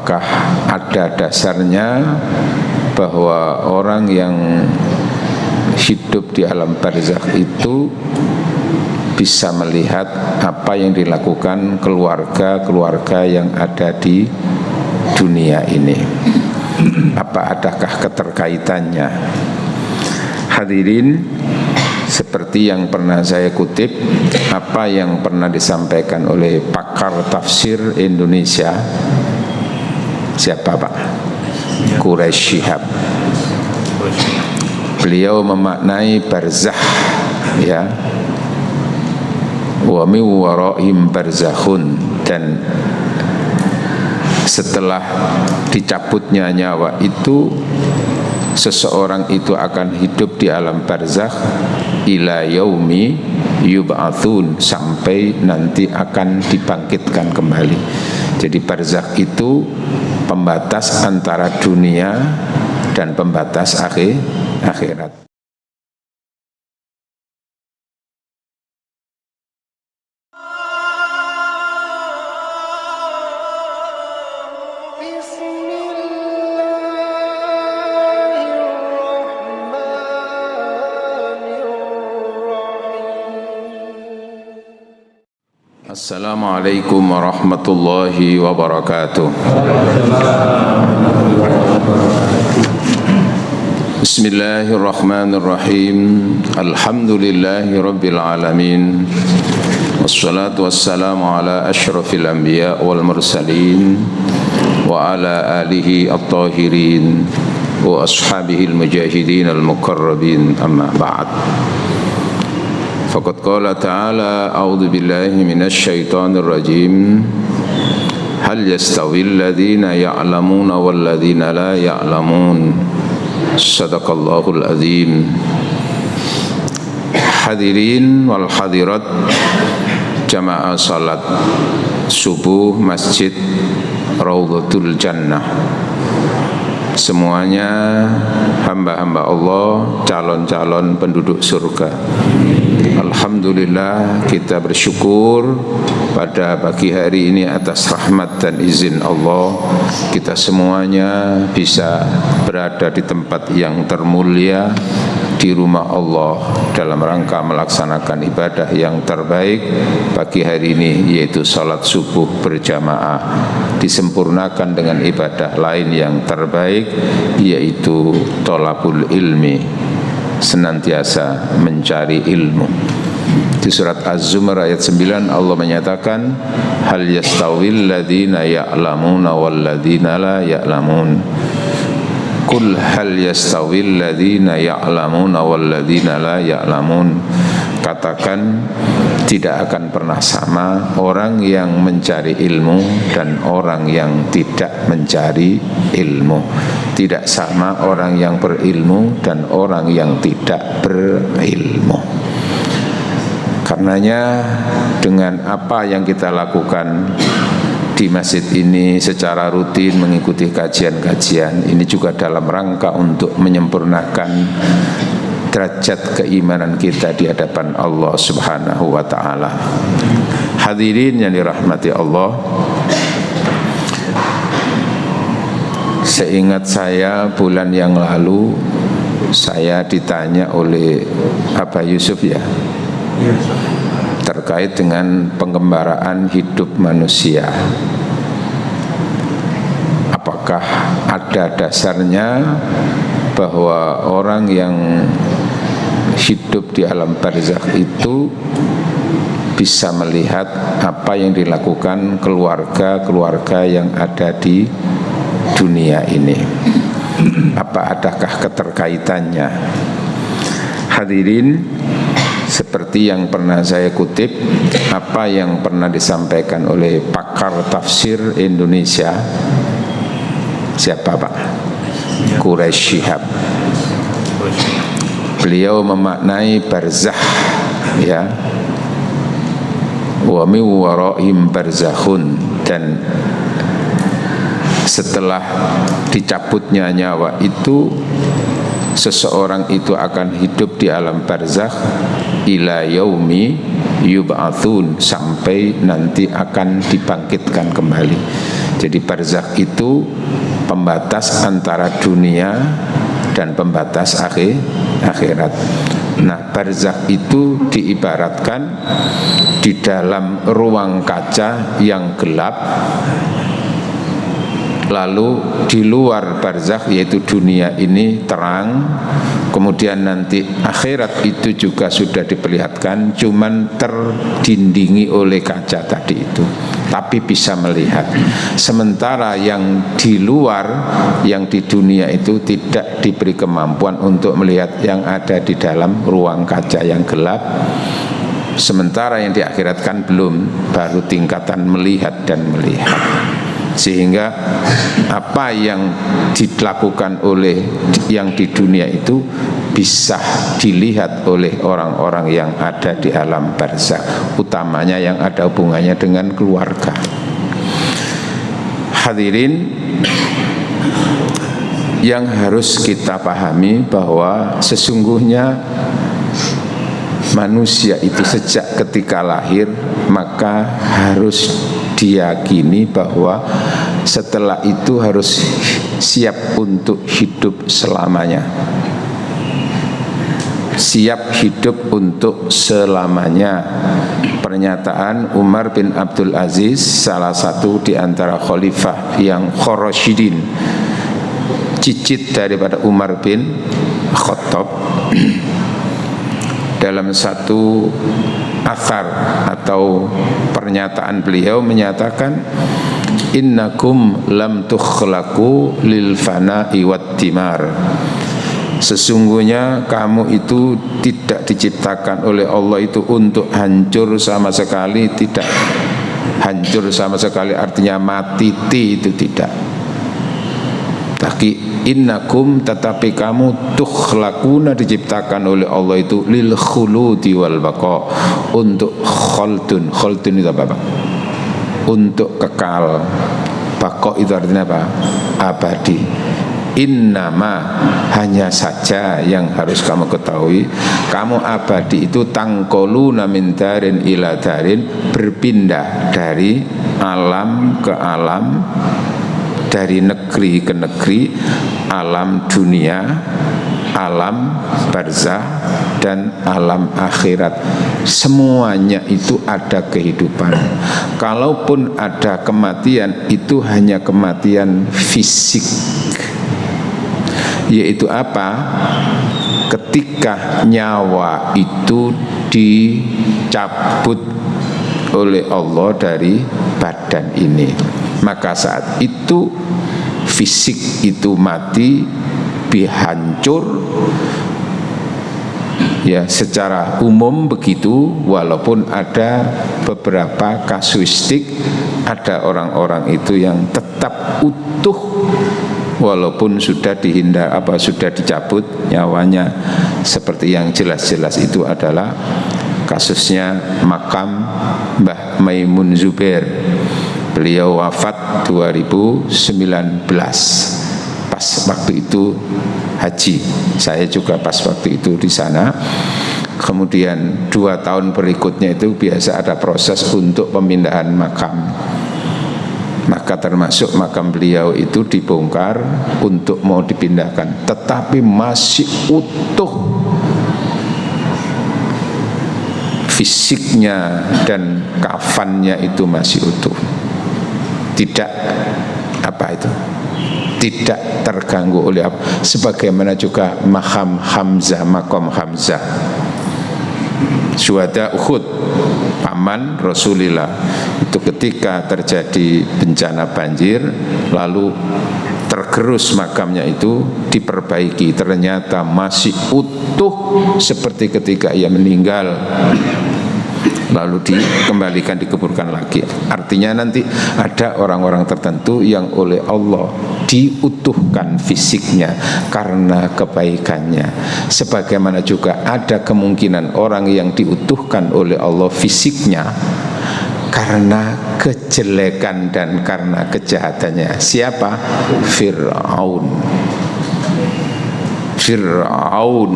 apakah ada dasarnya bahwa orang yang hidup di alam barzakh itu bisa melihat apa yang dilakukan keluarga-keluarga yang ada di dunia ini? Apa adakah keterkaitannya? Hadirin, seperti yang pernah saya kutip, apa yang pernah disampaikan oleh pakar tafsir Indonesia, siapa Pak? Quraisy Shihab. Beliau memaknai barzakh, ya, wa min waraihim barzakhun, dan setelah dicabutnya nyawa itu seseorang itu akan hidup di alam barzakh ila yaumi yub'atsun, sampai nanti akan dibangkitkan kembali. Jadi barzakh itu pembatas antara dunia dan pembatas akhirat. Assalamualaikum warahmatullahi wabarakatuh. Bismillahirrahmanirrahim. Alhamdulillahi rabbil alamin. Wassalatu wassalamu ala asyrafil anbiya wal mursalin wa ala alihi at-tahirin wa ashabihi al-mujahidin al-mukarrabin, amma ba'd. Faqad qala ta'ala a'udzu billahi minasy syaithanir rajim. Hal yastawil ladzina ya'lamuna wal ladzina la ya'lamun. Shadaqallahul azim. Hadirin wal hadirat jamaah salat subuh Masjid Raudhatul Jannah, semuanya hamba-hamba Allah, calon-calon penduduk surga. Alhamdulillah, kita bersyukur pada pagi hari ini atas rahmat dan izin Allah, kita semuanya bisa berada di tempat yang termulia, di rumah Allah, dalam rangka melaksanakan ibadah yang terbaik pagi hari ini, yaitu salat subuh berjamaah, disempurnakan dengan ibadah lain yang terbaik, yaitu thalabul ilmi, senantiasa mencari ilmu. Di surat Az-Zumar ayat 9 Allah menyatakan, hal yastawil ladzina ya'lamuna wal ladzina la ya'lamun. Qul hal yastawil ladzina ya'lamuna wal ladzina la ya'lamun. Katakan, tidak akan pernah sama orang yang mencari ilmu dan orang yang tidak mencari ilmu. Tidak sama orang yang berilmu dan orang yang tidak berilmu. Karenanya, dengan apa yang kita lakukan di masjid ini secara rutin, mengikuti kajian-kajian ini juga dalam rangka untuk menyempurnakan derajat keimanan kita di hadapan Allah Subhanahu wa ta'ala. Hadirin yang dirahmati Allah, seingat saya bulan yang lalu saya ditanya oleh Abah Yusuf, ya, terkait dengan pengembaraan hidup manusia. Apakah ada dasarnya bahwa orang yang hidup di alam barzakh itu bisa melihat apa yang dilakukan keluarga-keluarga yang ada di dunia ini? Apa adakah keterkaitannya? Hadirin, seperti yang pernah saya kutip, apa yang pernah disampaikan oleh pakar tafsir Indonesia, siapa Pak? Quraisy Shihab. Beliau memaknai barzakh, ya, wa min waraihim barzakhun, dan setelah dicabutnya nyawa itu seseorang itu akan hidup di alam barzakh ila yaumi yub'atsun, sampai nanti akan dibangkitkan kembali. Jadi barzakh itu pembatas antara dunia dan pembatas akhirat. Nah, barzakh itu diibaratkan di dalam ruang kaca yang gelap, lalu di luar barzakh yaitu dunia ini terang, kemudian nanti akhirat itu juga sudah diperlihatkan, cuman terdindingi oleh kaca tadi itu, tapi bisa melihat. Sementara yang di luar, yang di dunia itu tidak diberi kemampuan untuk melihat yang ada di dalam ruang kaca yang gelap. Sementara yang di akhirat kan belum, baru tingkatan melihat dan melihat. Sehingga apa yang dilakukan oleh yang di dunia itu bisa dilihat oleh orang-orang yang ada di alam barzakh, utamanya yang ada hubungannya dengan keluarga. Hadirin yang harus kita pahami bahwa sesungguhnya manusia itu sejak ketika lahir maka harus diyakini bahwa setelah itu harus siap untuk hidup selamanya. Siap hidup untuk selamanya. Pernyataan Umar bin Abdul Aziz, salah satu di antara khalifah yang Khurasyidin, cicit daripada Umar bin Khattab, dalam satu athar atau pernyataan beliau menyatakan, innakum lam tukhlaqu lil fana'i wat timar. Sesungguhnya kamu itu tidak diciptakan oleh Allah itu untuk hancur sama sekali, tidak. Hancur sama sekali artinya mati, itu tidak. Tapi innakum, tetapi kamu tukhlaquna, diciptakan oleh Allah itu lil khuludi wal baqa, untuk khuldun. Khuldun itu apa? Untuk kekal. Baqa itu artinya apa? Abadi. Innama, hanya saja yang harus kamu ketahui, kamu abadi itu tangkoluna min darin ila darin, berpindah dari alam ke alam, dari negeri ke negeri, alam dunia, alam barzakh, dan alam akhirat. Semuanya itu ada kehidupan. Kalaupun ada kematian, itu hanya kematian fisik. Yaitu apa? Ketika nyawa itu dicabut oleh Allah dari badan ini, maka saat itu fisik itu mati, hancur. Ya, secara umum begitu, walaupun ada beberapa kasuistik, ada orang-orang itu yang tetap utuh walaupun sudah sudah dicabut nyawanya. Seperti yang jelas-jelas itu adalah kasusnya makam Mbah Maimun Zubair. Beliau wafat 2019. Pas waktu itu haji. Saya juga pas waktu itu di sana. Kemudian 2 tahun berikutnya itu biasa ada proses untuk pemindahan makam. Maka termasuk makam beliau itu dibongkar untuk mau dipindahkan, tetapi masih utuh fisiknya dan kafannya, itu masih utuh. Tidak tidak terganggu oleh apa. Sebagaimana juga makam Hamzah, makom Hamzah, syuhada Uhud, paman Rasulullah, itu ketika terjadi bencana banjir, lalu tergerus makamnya itu, diperbaiki, ternyata masih utuh seperti ketika ia meninggal, lalu dikembalikan, dikuburkan lagi. Artinya nanti ada orang-orang tertentu yang oleh Allah diutuhkan fisiknya karena kebaikannya. Sebagaimana juga ada kemungkinan orang yang diutuhkan oleh Allah fisiknya karena kejelekan dan karena kejahatannya. Siapa? Fir'aun. Fir'aun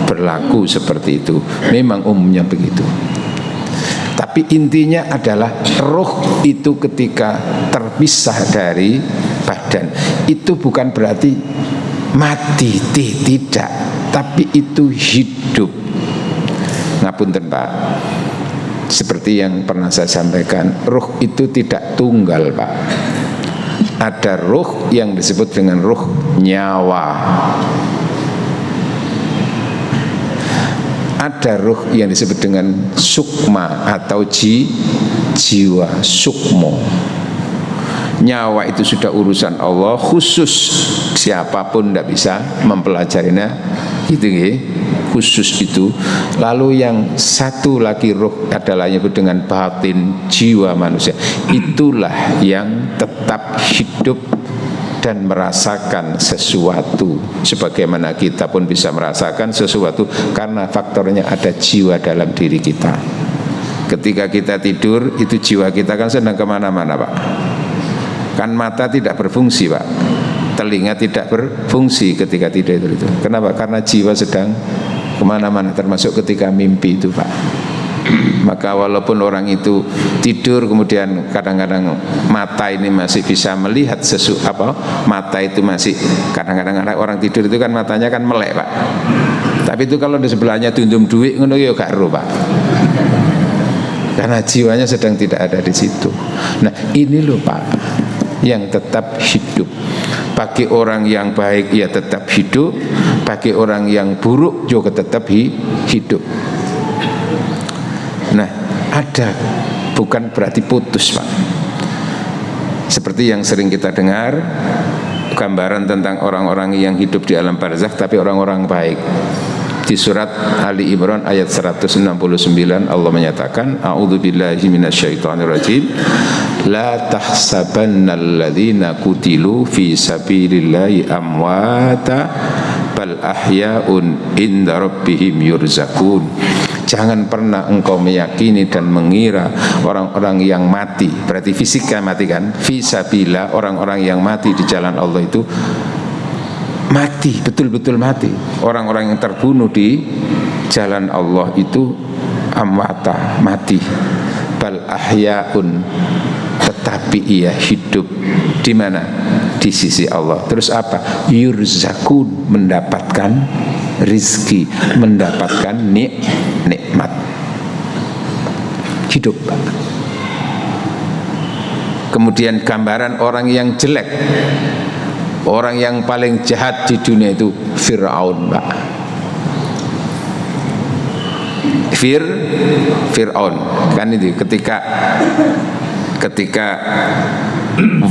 berlaku seperti itu. Memang umumnya begitu. Tapi intinya adalah roh itu ketika terpisah dari badan itu bukan berarti mati, tidak, tapi itu hidup. Ngapunten Pak, seperti yang pernah saya sampaikan, roh itu tidak tunggal Pak. Ada roh yang disebut dengan roh nyawa, ada roh yang disebut dengan sukma atau jiwa, sukmo. Nyawa itu sudah urusan Allah khusus, siapapun tidak bisa mempelajarinya, gitu ya, khusus itu. Lalu yang satu lagi roh adalah yang disebut dengan batin, jiwa manusia. Itulah yang tetap hidup dan merasakan sesuatu, sebagaimana kita pun bisa merasakan sesuatu karena faktornya ada jiwa dalam diri kita. Ketika kita tidur, itu jiwa kita kan sedang kemana-mana Pak. Kan mata tidak berfungsi Pak, telinga tidak berfungsi ketika tidur itu. Kenapa? Karena jiwa sedang kemana-mana, termasuk ketika mimpi itu Pak. Maka walaupun orang itu tidur, kemudian kadang-kadang mata ini masih bisa melihat mata itu masih, kadang-kadang orang tidur itu kan matanya kan melek Pak. Tapi itu kalau di sebelahnya tundum duit ngono ya gak ero Pak, karena jiwanya sedang tidak ada di situ. Nah ini loh Pak yang tetap hidup. Bagi orang yang baik ya tetap hidup, bagi orang yang buruk juga tetap hidup. Nah ada, bukan berarti putus Pak. Seperti yang sering kita dengar gambaran tentang orang-orang yang hidup di alam barzakh tapi orang-orang baik. Di surat Ali Imran ayat 169 Allah menyatakan, a'udzubillahi minasyaitonirrajim, la tahsabannal ladzina qutilu fi sabilillahi amwata bal ahya'un inda rabbihim yurzakun. Jangan pernah engkau meyakini dan mengira orang-orang yang mati, berarti fisiknya mati kan, fisabilillah, orang-orang yang mati di jalan Allah itu mati, betul-betul mati. Orang-orang yang terbunuh di jalan Allah itu amwata, mati. Bal ahya'un, tetapi ia hidup di mana? Di sisi Allah. Terus apa? Yurzakun, mendapatkan rizki, mendapatkan nikmat. Hidup. Kemudian gambaran orang yang jelek, orang yang paling jahat di dunia itu Fir'aun Pak. Fir'aun kan itu ketika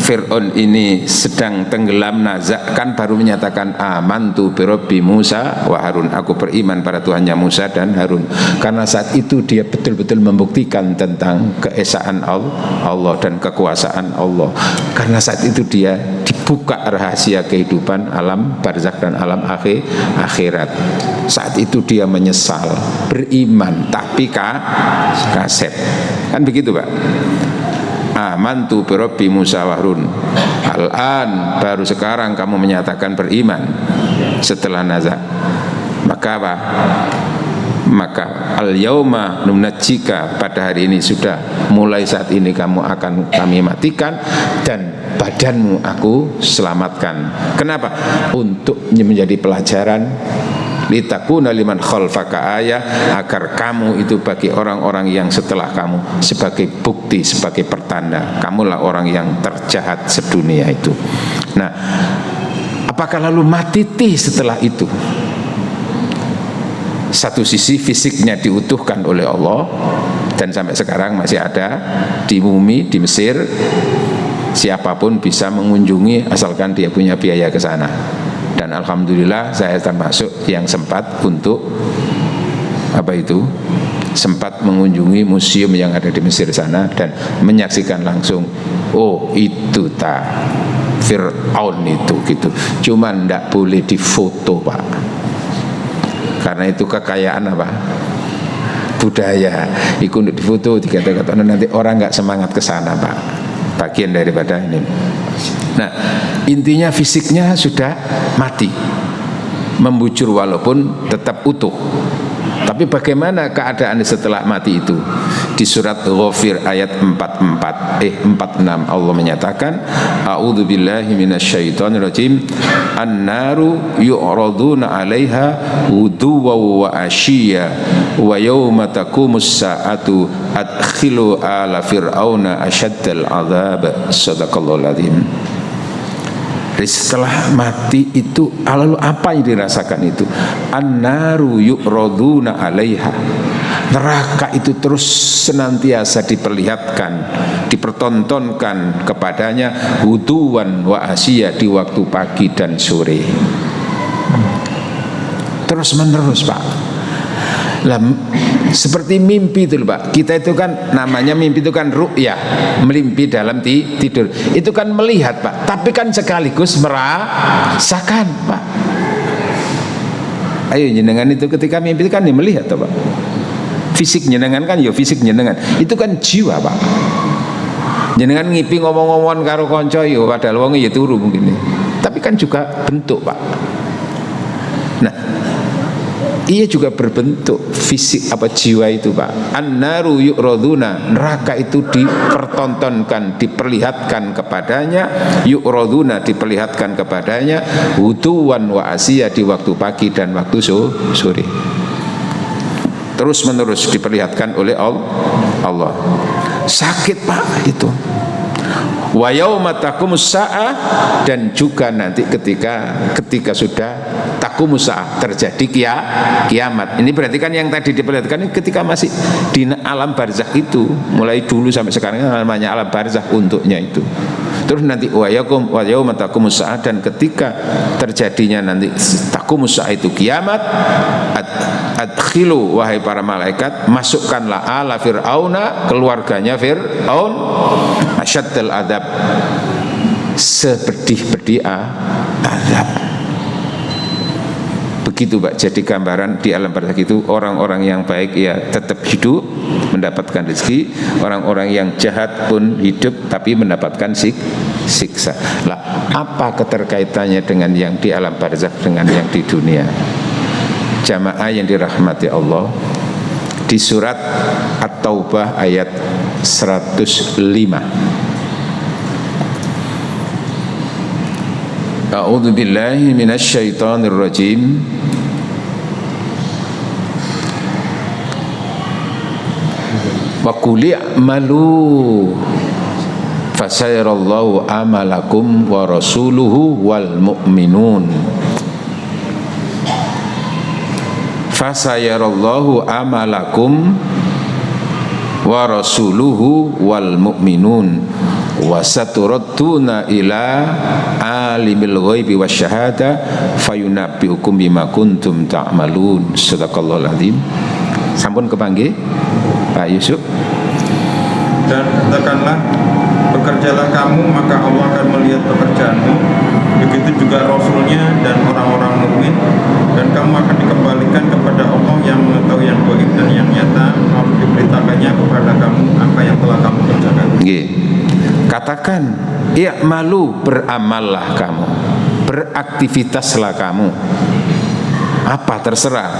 Fir'aun ini sedang tenggelam nazak, kan baru menyatakan amantu birabbi Musa wa Harun, aku beriman pada Tuhannya Musa dan Harun. Karena saat itu dia betul-betul membuktikan tentang keesaan Allah dan kekuasaan Allah. Karena saat itu dia dibuka rahasia kehidupan alam barzakh dan alam akhirat. Saat itu dia menyesal, beriman tapi kasep. Kan begitu Pak. Amantu birabbi Musa wa Harun. Al-an, baru sekarang kamu menyatakan beriman setelah nazak. Maka apa? Maka al-yauma nunajjika, pada hari ini sudah mulai saat ini kamu akan kami matikan dan badanmu aku selamatkan. Kenapa? Untuk menjadi pelajaran, litakuna liman khalfaka ayah, agar kamu itu bagi orang-orang yang setelah kamu sebagai bukti, sebagai pertanda kamulah orang yang terjahat sedunia itu. Nah, apakah lalu mati setelah itu? Satu sisi fisiknya diutuhkan oleh Allah dan sampai sekarang masih ada di bumi di Mesir, siapapun bisa mengunjungi asalkan dia punya biaya ke sana. Dan alhamdulillah saya termasuk yang sempat untuk sempat mengunjungi museum yang ada di Mesir sana dan menyaksikan langsung, oh itu Fir'aun itu gitu. Cuman tidak boleh difoto Pak, karena itu kekayaan budaya. Itu untuk difoto, dikata-kata nanti orang nggak semangat ke sana Pak. Bagian daripada ini. Nah, intinya fisiknya sudah mati, membujur walaupun tetap utuh. Tapi bagaimana keadaan setelah mati itu? Di surat Ghafir ayat 46 Allah menyatakan, a'udzubillahi minasyaitonirrajim, an-naru yu'raduna 'alaiha ghuduwwan wa 'ashiyya wa yauma taqumus sa'atu adkhilu ala fir'auna asyaddal 'adzab. Shadaqallahul adzim. Setelah mati itu lalu apa yang dirasakan itu? An-naru yu'raduna 'alaiha. Neraka itu terus senantiasa diperlihatkan, dipertontonkan kepadanya ghuduwan wa asyiya, di waktu pagi dan sore. Terus menerus, Pak. Lah, seperti mimpi itu, Pak. Kita itu kan namanya mimpi itu kan ru'yah, melimpi dalam tidur. Itu kan melihat, Pak. Tapi kan sekaligus merasakan, Pak. Ayo jenengan itu ketika mimpi itu kan melihat, Pak. Fisik jenengan kan ya fisik jenengan. Itu kan jiwa, Pak. Jenengan ngipi ngomong-ngomongan karo kanca ya padahal wong ya turu mungkin. Tapi kan juga bentuk, Pak. Nah, ia juga berbentuk fisik apa jiwa itu, Pak. An-naru yu'raduna, neraka itu dipertontonkan, diperlihatkan kepadanya, yu'raduna diperlihatkan kepadanya, ghuduwan wa asyiya, di waktu pagi dan waktu sore. Terus menerus diperlihatkan oleh Allah. Sakit, Pak, itu. Wa yauma taqumus saah, dan juga nanti ketika sudah taqumus saah, terjadi kiamat. Ini berarti kan yang tadi diperlihatkan ketika masih di alam barzakh itu, mulai dulu sampai sekarang namanya alam barzakh untuknya itu. Terus nanti wa yauma taqumus saah, dan ketika terjadinya nanti taqumus saah itu kiamat, adkhilu, wahai para malaikat, masukkanlah ala fir'auna, keluarganya Fir'aun, asyaddal adzab, sepedih-pedih azab. Begitu, Pak. Jadi gambaran di alam barzakh itu orang-orang yang baik ya tetap hidup mendapatkan rezeki, orang-orang yang jahat pun hidup tapi mendapatkan siksa. Lah, apa keterkaitannya dengan yang di alam barzakh dengan yang di dunia? Jamaah yang dirahmati Allah, di surat At-Taubah ayat 105, a'udzu billahi minasyaitonir rajim, wa qul i'malu fasayarallahu amalakum wa rasuluhu wal mu'minun. Fasayarallahu amalakum wa rasuluhu wal mu'minun wa saturadduna ila alimil ghaibi wasyahada fayunabbiukum bima kuntum ta'malun. Shadaqallahul adzim. Sampun kepanggih Pak Yusuf. Dan katakanlah, bekerjalah kamu maka Allah akan melihat pekerjaanmu, begitu juga Rasulnya dan orang-orang mukmin, dan kamu akan dikembalikan kepada Allah yang mengetahui yang gaib dan yang nyata, lalu diberitakannya kepada kamu apa yang telah kamu kerjakan. Katakan, i'malu, beramallah kamu, beraktivitaslah kamu, apa terserah.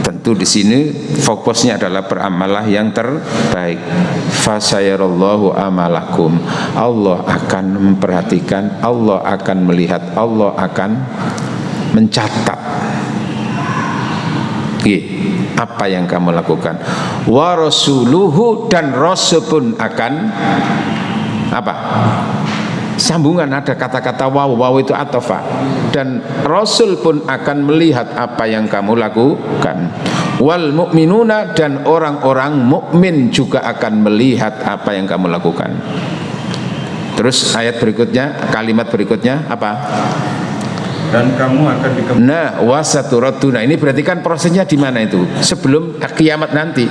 Tentu di sini fokusnya adalah beramallah yang terbaik. Fasayarallahu amalakum, Allah akan memperhatikan, Allah akan melihat, Allah akan mencatat apa yang kamu lakukan. Wa rasuluhu, dan rasul pun akan apa? Sambungan, ada kata-kata waw itu atafa, dan rasul pun akan melihat apa yang kamu lakukan. Wal mu'minuna, dan orang-orang mukmin juga akan melihat apa yang kamu lakukan. Terus ayat berikutnya, kalimat berikutnya apa? Dan kamu akan dikembalikan. Nah, wasaturatuna, ini berarti kan prosesnya di mana itu? Sebelum kiamat nanti.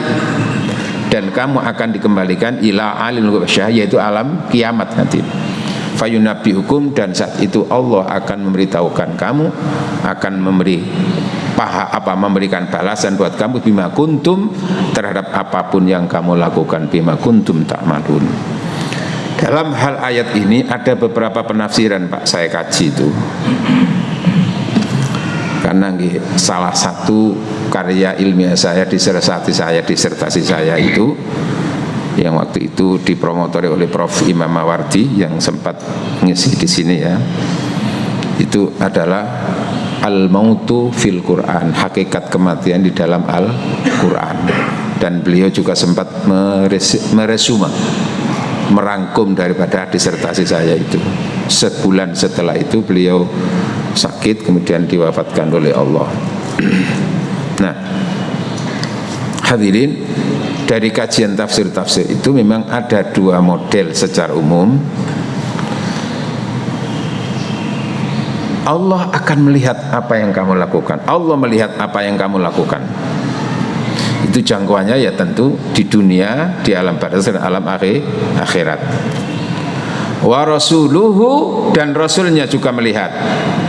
Dan kamu akan dikembalikan ila alimul ghaib, yaitu alam kiamat nanti. Fayunabbiukum, dan saat itu Allah akan memberitahukan kamu, akan memberikan balasan buat kamu bima kuntum, terhadap apapun yang kamu lakukan, bima kuntum ta'malun. Dalam hal ayat ini ada beberapa penafsiran, Pak, saya kaji itu. Karena salah satu karya ilmiah saya, disertasi saya itu yang waktu itu dipromotori oleh Prof. Imam Mawardi yang sempat ngisi di sini ya. Itu adalah al-mautu fil Quran, hakikat kematian di dalam Al-Quran. Dan beliau juga sempat meresume, merangkum daripada disertasi saya itu. Sebulan setelah itu beliau sakit, kemudian diwafatkan oleh Allah. Nah, hadirin, dari kajian tafsir-tafsir itu memang ada dua model secara umum. Allah akan melihat apa yang kamu lakukan. Allah melihat apa yang kamu lakukan. Itu jangkauannya ya tentu di dunia, di alam barzakh dan alam akhirat. Wa rasuluhu, dan rasulnya juga melihat.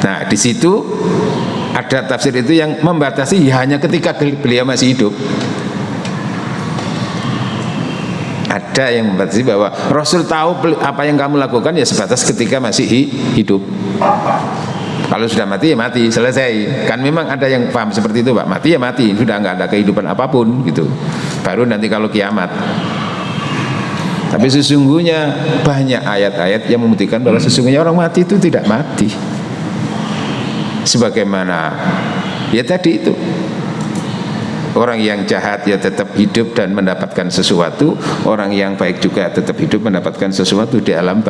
Nah, di situ ada tafsir itu yang membatasi ya hanya ketika beliau masih hidup. Ada yang membatasi bahwa Rasul tahu apa yang kamu lakukan ya sebatas ketika masih hidup. Kalau sudah mati ya mati, selesai. Kan memang ada yang paham seperti itu, Pak. Mati ya mati, sudah nggak ada kehidupan apapun gitu. Baru nanti kalau kiamat. Tapi sesungguhnya banyak ayat-ayat yang membuktikan bahwa sesungguhnya orang mati itu tidak mati. Sebagaimana ya tadi itu, orang yang jahat ya tetap hidup dan mendapatkan sesuatu, orang yang baik juga tetap hidup mendapatkan sesuatu di alam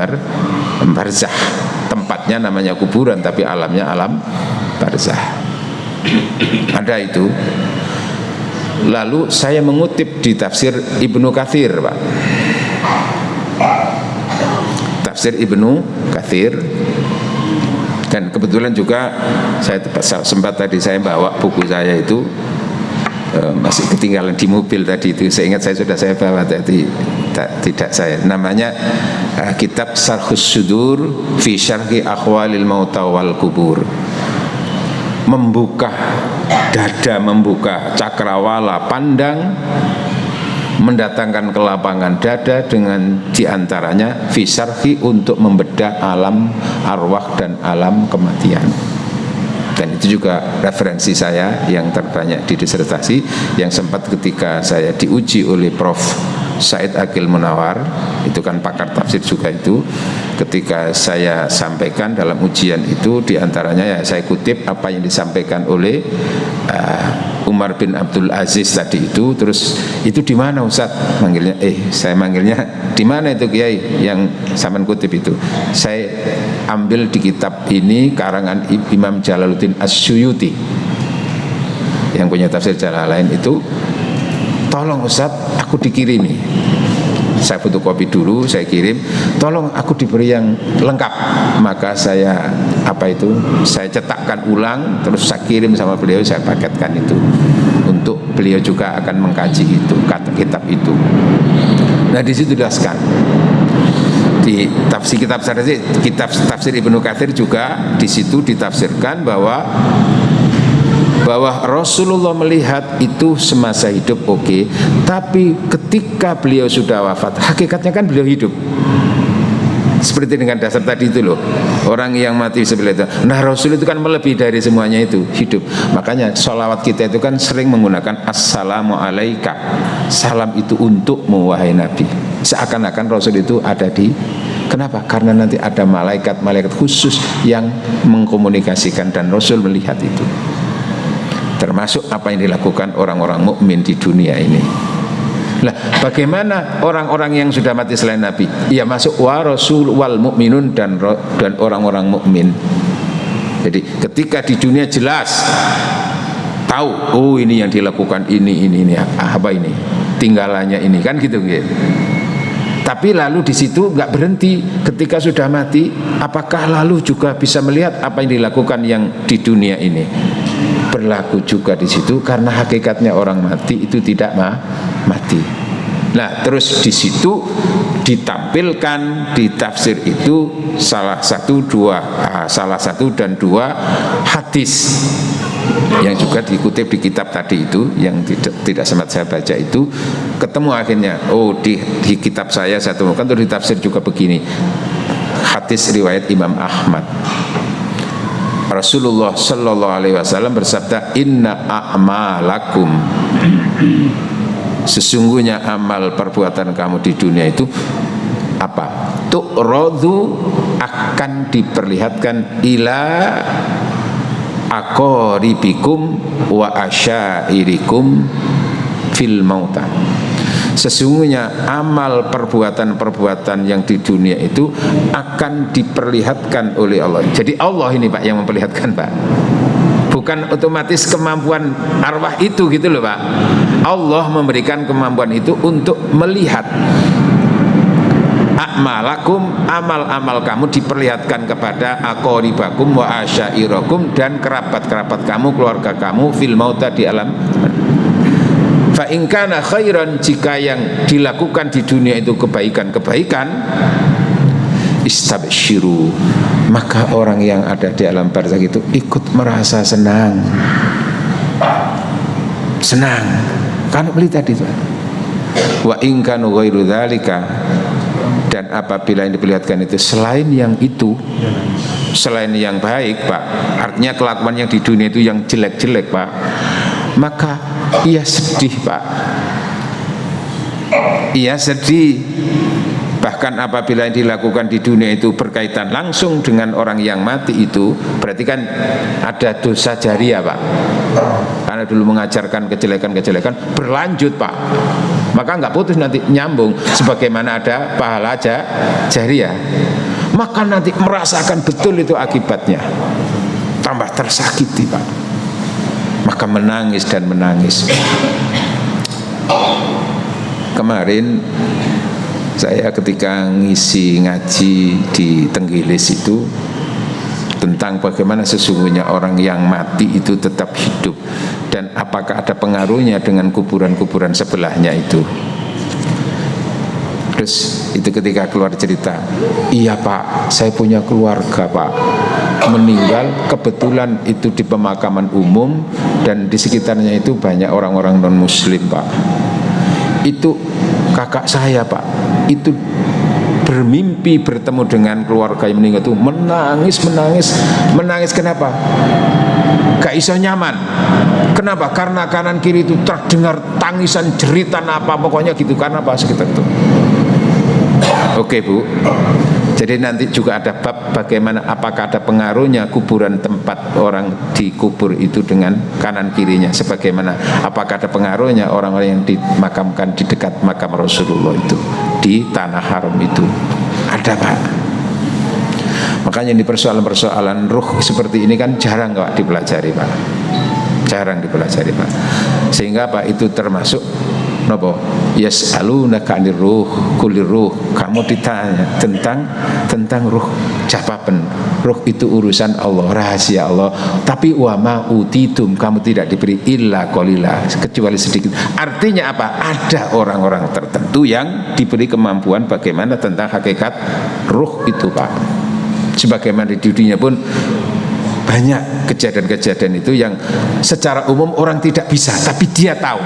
barzakh. Tempatnya namanya kuburan, tapi alamnya alam barzakh. Ada itu. Lalu saya mengutip di tafsir Ibnu Katsir, Pak. Tafsir Ibnu Katsir. Dan kebetulan juga saya sempat tadi saya bawa buku saya itu, masih ketinggalan di mobil tadi itu. Saya ingat saya bawa tadi, tidak saya. Namanya kitab Sarhus Sudur fi Syarhi Akhwalil Mauta wal Kubur. Membuka dada, membuka cakrawala pandang, mendatangkan kelapangan dada dengan diantaranya fi syarhi, untuk membedah alam arwah dan alam kematian. Dan itu juga referensi saya yang terbanyak di disertasi, yang sempat ketika saya diuji oleh Prof. Said Aqil Munawar, itu kan pakar tafsir juga itu, ketika saya sampaikan dalam ujian itu, diantaranya ya saya kutip apa yang disampaikan oleh Umar bin Abdul Aziz tadi itu. Terus itu di mana Ustaz? Manggilnya saya manggilnya di mana itu Kiai yang sampean kutip itu? Saya ambil di kitab ini karangan Imam Jalaluddin As-Suyuti yang punya tafsir Jalalain itu. Tolong Ustaz, aku dikirimi. Saya fotokopi dulu, saya kirim. Tolong aku diberi yang lengkap. Maka saya saya cetakkan ulang, terus saya kirim sama beliau, saya paketkan itu. Untuk beliau juga akan mengkaji itu, kitab itu. Nah, di situ dijelaskan. Di kitab tafsir Ibnu Katsir juga di situ ditafsirkan bahwa Rasulullah melihat itu semasa hidup, oke. Tapi ketika beliau sudah wafat, hakikatnya kan beliau hidup. Seperti dengan dasar tadi itu loh, orang yang mati sebelah itu. Nah, Rasul itu kan melebihi dari semuanya itu, hidup. Makanya sholawat kita itu kan sering menggunakan assalamu alaika. Salam itu untukmu wahai Nabi. Seakan-akan Rasul itu ada di. Kenapa? Karena nanti ada malaikat khusus yang mengkomunikasikan, dan Rasul melihat itu. Termasuk apa yang dilakukan orang-orang mukmin di dunia ini. Nah, bagaimana orang-orang yang sudah mati selain Nabi? Ya masuk wa rasul wal mukminun, dan orang-orang mukmin. Jadi ketika di dunia jelas tahu, oh ini yang dilakukan ini apa ini? Tinggalannya ini kan gitu. Tapi lalu di situ nggak berhenti. Ketika sudah mati, apakah lalu juga bisa melihat apa yang dilakukan yang di dunia ini? Berlaku juga di situ, karena hakikatnya orang mati itu tidak mati. Nah, terus di situ ditampilkan di tafsir itu salah satu dan dua hadis yang juga dikutip di kitab tadi itu, yang tidak sempat saya baca itu. Ketemu akhirnya, di kitab saya temukan terus di tafsir juga begini. Hadis riwayat Imam Ahmad. Rasulullah Shallallahu Alaihi Wasallam bersabda, Inna a'malakum sesungguhnya amal perbuatan kamu di dunia itu apa? Tu'radu, akan diperlihatkan ila aqaribikum wa asyairikum fil mauta. Sesungguhnya amal perbuatan-perbuatan yang di dunia itu akan diperlihatkan oleh Allah. Jadi Allah ini Pak yang memperlihatkan Pak, bukan otomatis kemampuan arwah itu gitu loh Pak. Allah memberikan kemampuan itu untuk melihat a'malakum, amal-amal kamu diperlihatkan kepada aqaribakum wa asyairakum, dan kerabat-kerabat kamu, keluarga kamu, fil mauta, di alam. Fa in kana khairan, jika yang dilakukan di dunia itu kebaikan-kebaikan, istabsyiru, maka orang yang ada di alam barzakh itu ikut merasa senang. Senang. Kan beli tadi Pak. Wa in kanu ghairu dzalika, dan apabila yang diperlihatkan itu selain yang itu, selain yang baik Pak, artinya kelakuan yang di dunia itu yang jelek-jelek Pak, maka ia sedih Pak, ia sedih. Bahkan apabila yang dilakukan di dunia itu berkaitan langsung dengan orang yang mati itu, berarti kan ada dosa jariah Pak, karena dulu mengajarkan kejelekan-kejelekan berlanjut Pak, maka nggak putus, nanti nyambung sebagaimana ada pahala jariah, maka nanti merasakan betul itu akibatnya, tambah tersakiti Pak, maka menangis dan menangis. Kemarin saya ketika ngisi ngaji di Tenggilis itu tentang bagaimana sesungguhnya orang yang mati itu tetap hidup, dan apakah ada pengaruhnya dengan kuburan-kuburan sebelahnya itu. Terus itu ketika keluar cerita, iya Pak, saya punya keluarga Pak, meninggal kebetulan itu di pemakaman umum, dan di sekitarnya itu banyak orang-orang non muslim Pak. Itu kakak saya Pak, itu bermimpi bertemu dengan keluarga yang meninggal itu menangis. Kenapa? Gak iso nyaman. Kenapa? Karena kanan kiri itu terdengar tangisan, jeritan apa, pokoknya gitu. Karena apa? Sekitar itu. Oke Bu, jadi nanti juga ada bab bagaimana apakah ada pengaruhnya kuburan tempat orang dikubur itu dengan kanan kirinya, sebagaimana apakah ada pengaruhnya orang-orang yang dimakamkan di dekat makam Rasulullah itu di tanah haram itu. Ada Pak. Makanya di persoalan-persoalan ruh seperti ini kan jarang Pak dipelajari Pak, jarang dipelajari Pak, sehingga Pak itu termasuk nopo yas'alunaka 'anir ruh kulir ruh, kamu ditanya tentang ruh, jawaban ruh itu urusan Allah, rahasia Allah, tapi wa ma utitum, kamu tidak diberi illa qalila, kecuali sedikit. Artinya apa? Ada orang-orang tertentu yang diberi kemampuan bagaimana tentang hakikat ruh itu Pak. Sebagaimana di dunia pun banyak kejadian-kejadian itu yang secara umum orang tidak bisa, tapi dia tahu.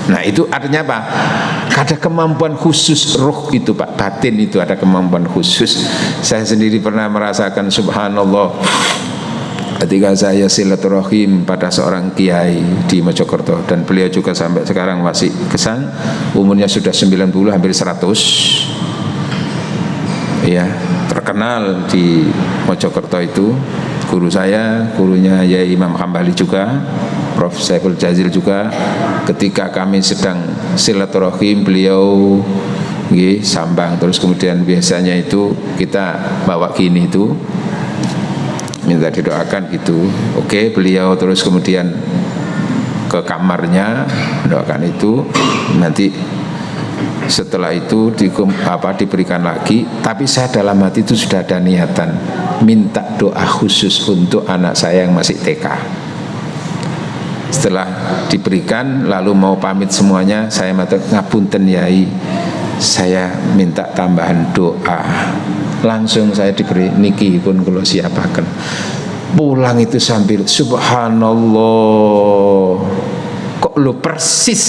Nah itu artinya apa? Ada kemampuan khusus ruh itu Pak, batin itu ada kemampuan khusus. Saya sendiri pernah merasakan subhanallah ketika saya silaturahim pada seorang kiai di Mojokerto, dan beliau juga sampai sekarang masih kesang, umurnya sudah 90 hampir 100 ya, terkenal di Mojokerto itu. Guru saya, gurunya Yai Imam Hambali juga, Prof. Saiful Jazil juga. Ketika kami sedang silaturahim, beliau sambang, terus kemudian biasanya itu kita bawa gini itu, minta didoakan gitu. Oke, beliau terus kemudian ke kamarnya mendoakan itu. Nanti setelah itu diberikan lagi, tapi saya dalam hati itu sudah ada niatan minta doa khusus untuk anak saya yang masih TK. Setelah diberikan lalu mau pamit semuanya, saya ngapunten Yai, saya minta tambahan doa. Langsung saya diberi niki pun kalau siapakan. Pulang itu sambil subhanallah, kok lo persis.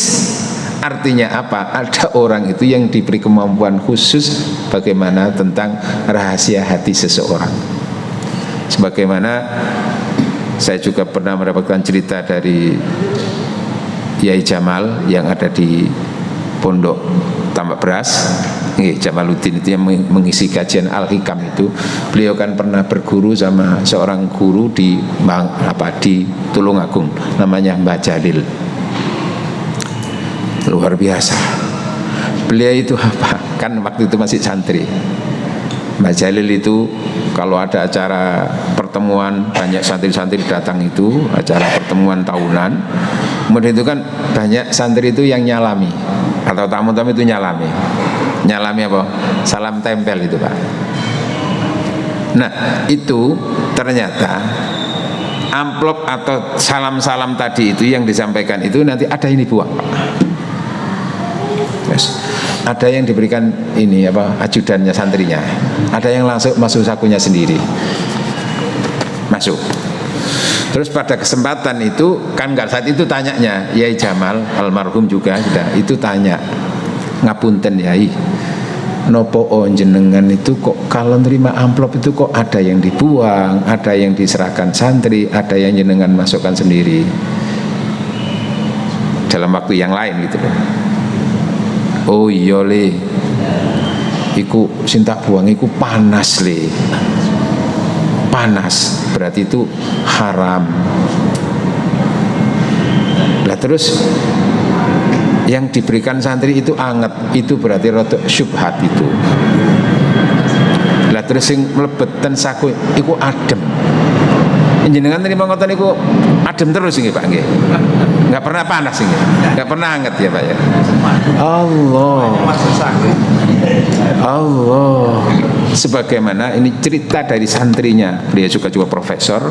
Artinya apa? Ada orang itu yang diberi kemampuan khusus bagaimana tentang rahasia hati seseorang. Sebagaimana saya juga pernah mendapatkan cerita dari Yai Jamal yang ada di Pondok Tambak Beras, Jamaluddin itu yang mengisi kajian Al-Hikam itu, beliau kan pernah berguru sama seorang guru di Tulungagung, namanya Mbah Jalil. Luar biasa. Beliau itu kan waktu itu masih santri. Mbah Jalil itu kalau ada acara pertemuan, banyak santri-santri datang itu, acara pertemuan tahunan, kemudian itu kan banyak santri itu yang nyalami, atau tamu-tamu itu nyalami apa? Salam tempel itu, Pak. Nah, itu ternyata amplop atau salam-salam tadi itu yang disampaikan itu nanti ada yang dibuang, Pak. Yes. Ada yang diberikan ini ajudannya, santrinya. Ada yang langsung masuk sakunya sendiri. Masuk. Terus pada kesempatan itu kan nggak saat itu tanyanya Yai Jamal almarhum juga sudah itu tanya, ngapunten Yai, nopo jenengan itu kok kalau nerima amplop itu kok ada yang dibuang, ada yang diserahkan santri, ada yang jenengan masukkan sendiri dalam waktu yang lain gitu loh. Oh iya le, iku sinta buang iku panas le, panas berarti itu haram. Lah terus yang diberikan santri itu anget, itu berarti rotok syubhat itu. Lah terus yang melebeten saku iku adem. Jenengan terima ngoten niku adem terus nggih Pak nggih. Enggak pernah panas nggih. Enggak pernah anget ya Pak ya. Allah. Sebagaimana ini cerita dari santrinya. Beliau juga profesor.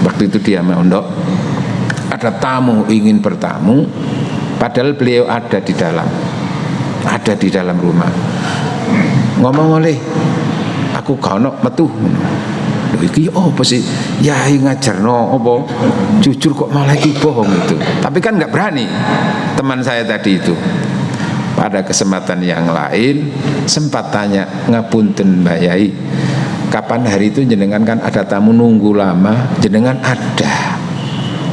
Waktu itu dia mondok. Ada tamu ingin bertamu, padahal beliau ada di dalam rumah. Ngomong oleh aku gak ono metu. Iki apa sih? Yai ngajarno apa? Jujur kok malah iki bohong itu. Tapi kan nggak berani. Teman saya tadi itu. Pada kesempatan yang lain sempat tanya, ngapunten Mbak Yai, kapan hari itu jenengan kan ada tamu nunggu lama, jenengan ada.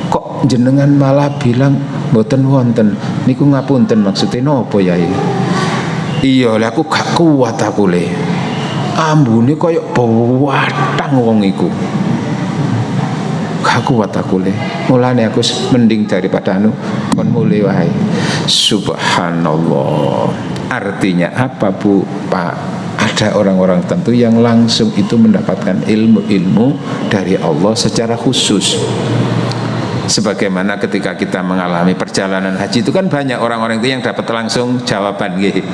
Kok jenengan malah bilang mboten wonten? Niku ngapunten maksudnya nopo Yai? Iya lah aku gak kuat aku le. Ambune koyok batang wong iku. Gak kuat aku le. Mulane aku mending daripada kon mulai wae. Subhanallah. Artinya apa Bu? Pak, ada orang-orang tentu yang langsung itu mendapatkan ilmu-ilmu dari Allah secara khusus. Sebagaimana ketika kita mengalami perjalanan haji itu kan banyak orang-orang itu yang dapat langsung jawaban nggih.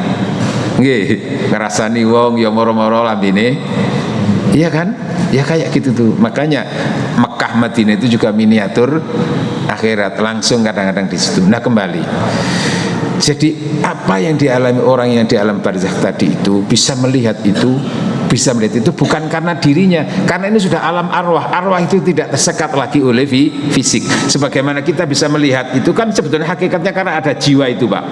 Nggih, ngerasani wong ya moro-moro lambene. Iya kan? Ya kayak gitu tuh. Makanya Mekah Madinah itu juga miniatur akhirat, langsung kadang-kadang di situ. Nah, kembali. Jadi apa yang dialami orang yang di alam barzakh tadi itu bisa melihat itu bukan karena dirinya, karena ini sudah alam arwah. Arwah itu tidak tersekat lagi oleh fisik. Sebagaimana kita bisa melihat itu kan sebetulnya hakikatnya karena ada jiwa itu, Pak.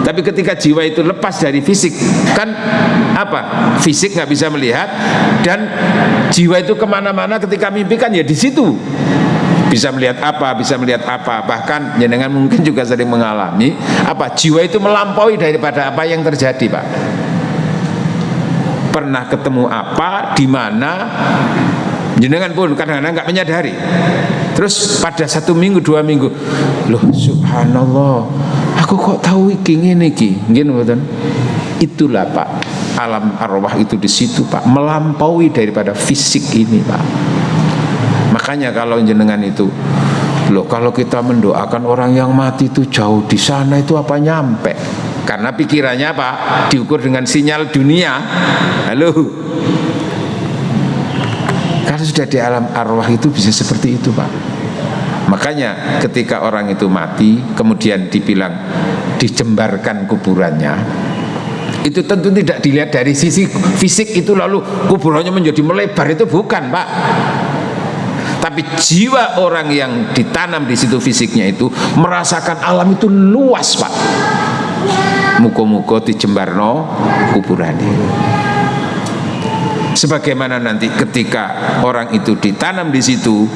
Tapi ketika jiwa itu lepas dari fisik, kan apa? Fisik nggak bisa melihat, dan jiwa itu kemana-mana ketika mimpi kan ya di situ. Bisa melihat apa, bahkan jenengan mungkin juga sering mengalami apa? Jiwa itu melampaui daripada apa yang terjadi, Pak. Pernah ketemu apa, di mana, jenengan pun kadang-kadang nggak menyadari. Terus pada 1 minggu, 2 minggu, loh subhanallah, aku kok tahu iki ngene iki, ngene. Itulah Pak, alam arwah itu di situ Pak, melampaui daripada fisik ini Pak. Makanya kalau jenengan itu, loh kalau kita mendoakan orang yang mati itu jauh di sana itu apa nyampe? Karena pikirannya apa? Diukur dengan sinyal dunia. Halo. Karena sudah di alam arwah itu bisa seperti itu Pak. Makanya ketika orang itu mati kemudian dibilang dijembarkan kuburannya, itu tentu tidak dilihat dari sisi fisik itu lalu kuburannya menjadi melebar, itu bukan Pak. Tapi jiwa orang yang ditanam di situ fisiknya itu merasakan alam itu luas Pak. Muko-muko dijembarno kuburannya. Sebagaimana nanti ketika orang itu ditanam di situ,